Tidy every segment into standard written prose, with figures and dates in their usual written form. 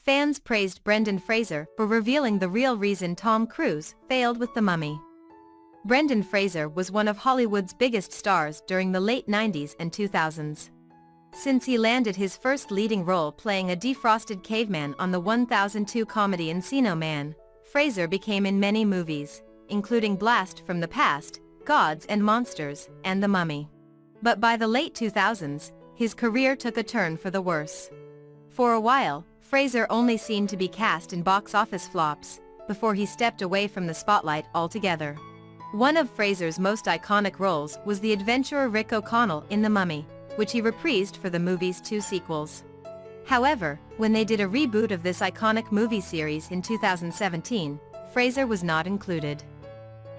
fans praised Brendan Fraser for revealing the real reason Tom Cruise failed with The Mummy. Brendan Fraser was one of Hollywood's biggest stars during the late 90s and 2000s. Since he landed his first leading role playing a defrosted caveman on the 2002 comedy Encino Man, Fraser became in many movies, including Blast from the Past, Gods and Monsters, and The Mummy. But by the late 2000s, his career took a turn for the worse. For a while, Fraser only seemed to be cast in box office flops, before he stepped away from the spotlight altogether. One of Fraser's most iconic roles was the adventurer Rick O'Connell in The Mummy, which he reprised for the movie's 2 sequels. However, when they did a reboot of this iconic movie series in 2017, Fraser was not included.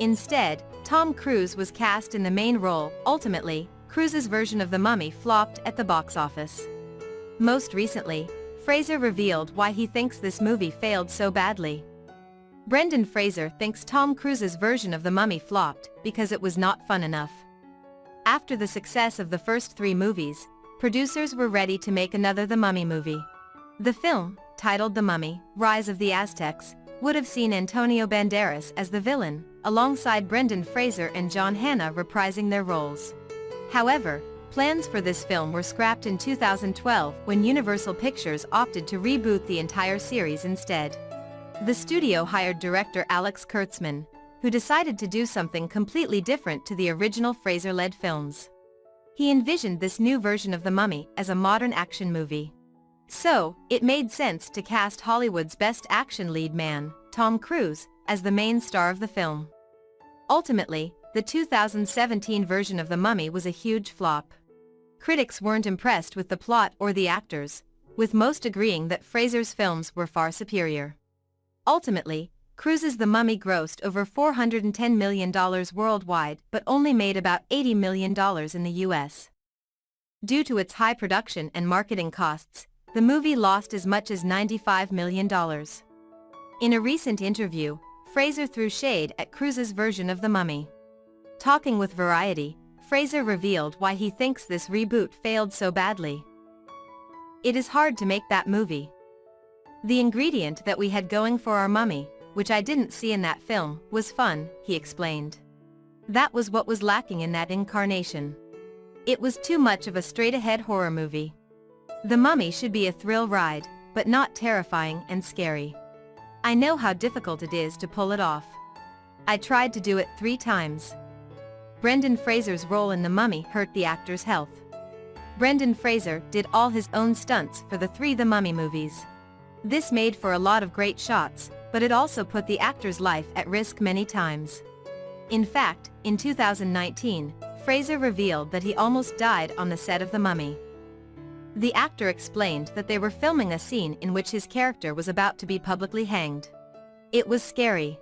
Instead, Tom Cruise was cast in the main role. Ultimately, Cruise's version of The Mummy flopped at the box office. Most recently, Fraser revealed why he thinks this movie failed so badly. Brendan Fraser thinks Tom Cruise's version of The Mummy flopped because it was not fun enough. After the success of the first 3 movies, producers were ready to make another The Mummy movie. The film, titled The Mummy, Rise of the Aztecs, would have seen Antonio Banderas as the villain, alongside Brendan Fraser and John Hannah reprising their roles. However, plans for this film were scrapped in 2012 when Universal Pictures opted to reboot the entire series instead. The studio hired director Alex Kurtzman, who decided to do something completely different to the original Fraser-led films. He envisioned this new version of The Mummy as a modern action movie. So, it made sense to cast Hollywood's best action lead man, Tom Cruise, as the main star of the film. Ultimately, the 2017 version of The Mummy was a huge flop. Critics weren't impressed with the plot or the actors, with most agreeing that Fraser's films were far superior. Ultimately, Cruise's The Mummy grossed over $410 million worldwide but only made about $80 million in the US. Due to its high production and marketing costs, the movie lost as much as $95 million. In a recent interview, Fraser threw shade at Cruise's version of The Mummy. Talking with Variety, Fraser revealed why he thinks this reboot failed so badly. "It is hard to make that movie. The ingredient that we had going for our Mummy, which I didn't see in that film, was fun," he explained. "That was what was lacking in that incarnation. It was too much of a straight-ahead horror movie. The Mummy should be a thrill ride, but not terrifying and scary. I know how difficult it is to pull it off. I tried to do it 3 times. Brendan Fraser's role in The Mummy hurt the actor's health. Brendan Fraser did all his own stunts for the 3 The Mummy movies. This made for a lot of great shots, but it also put the actor's life at risk many times. In fact, in 2019, Fraser revealed that he almost died on the set of The Mummy. The actor explained that they were filming a scene in which his character was about to be publicly hanged. It was scary.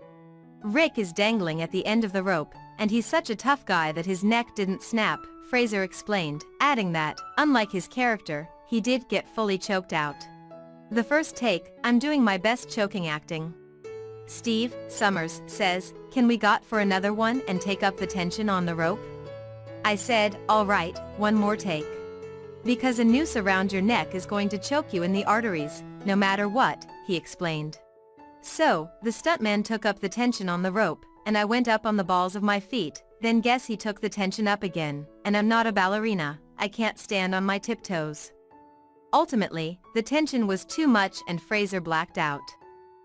Rick is dangling at the end of the rope, and he's such a tough guy that his neck didn't snap, Fraser explained, adding that, unlike his character, he did get fully choked out. "The first take, I'm doing my best choking acting." Steve Summers says, "Can we got for another one and take up the tension on the rope? I said, all right, one more take. Because a noose around your neck is going to choke you in the arteries, no matter what," he explained. "So, the stuntman took up the tension on the rope, and I went up on the balls of my feet, then guess he took the tension up again, and I'm not a ballerina, I can't stand on my tiptoes. Ultimately, the tension was too much and Fraser blacked out.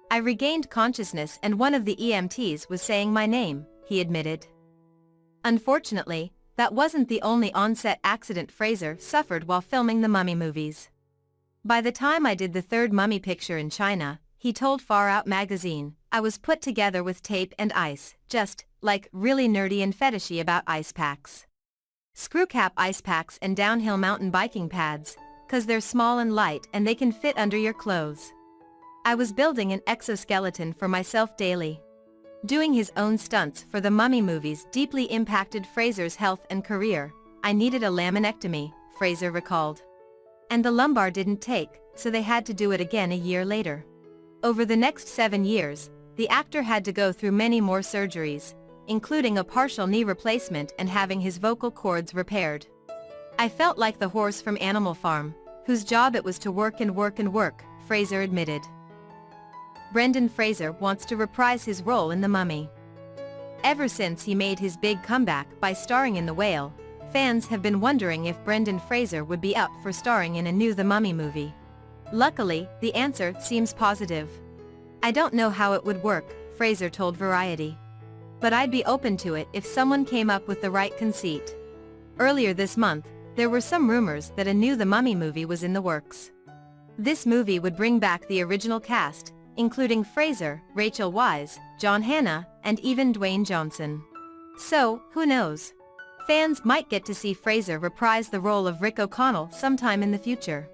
I regained consciousness and one of the EMTs was saying my name," he admitted. Unfortunately, that wasn't the only on-set accident Fraser suffered while filming the Mummy movies. "By the time I did the 3rd Mummy picture in China," he told Far Out magazine, "I was put together with tape and ice, just, like, really nerdy and fetishy about ice packs. Screwcap ice packs and downhill mountain biking pads, 'cause they're small and light and they can fit under your clothes. I was building an exoskeleton for myself daily." Doing his own stunts for the Mummy movies deeply impacted Fraser's health and career. "I needed a laminectomy," Fraser recalled. "And the lumbar didn't take, so they had to do it again a year later." Over the next 7 years, the actor had to go through many more surgeries, including a partial knee replacement and having his vocal cords repaired. "I felt like the horse from Animal Farm, whose job it was to work and work and work," Fraser admitted. Brendan Fraser wants to reprise his role in The Mummy. Ever since he made his big comeback by starring in The Whale, fans have been wondering if Brendan Fraser would be up for starring in a new The Mummy movie. Luckily, the answer seems positive. "I don't know how it would work," Fraser told Variety. "But I'd be open to it if someone came up with the right conceit." Earlier this month, there were some rumors that a new The Mummy movie was in the works. This movie would bring back the original cast, including Fraser, Rachel Weisz, John Hannah, and even Dwayne Johnson. So, who knows? Fans might get to see Fraser reprise the role of Rick O'Connell sometime in the future.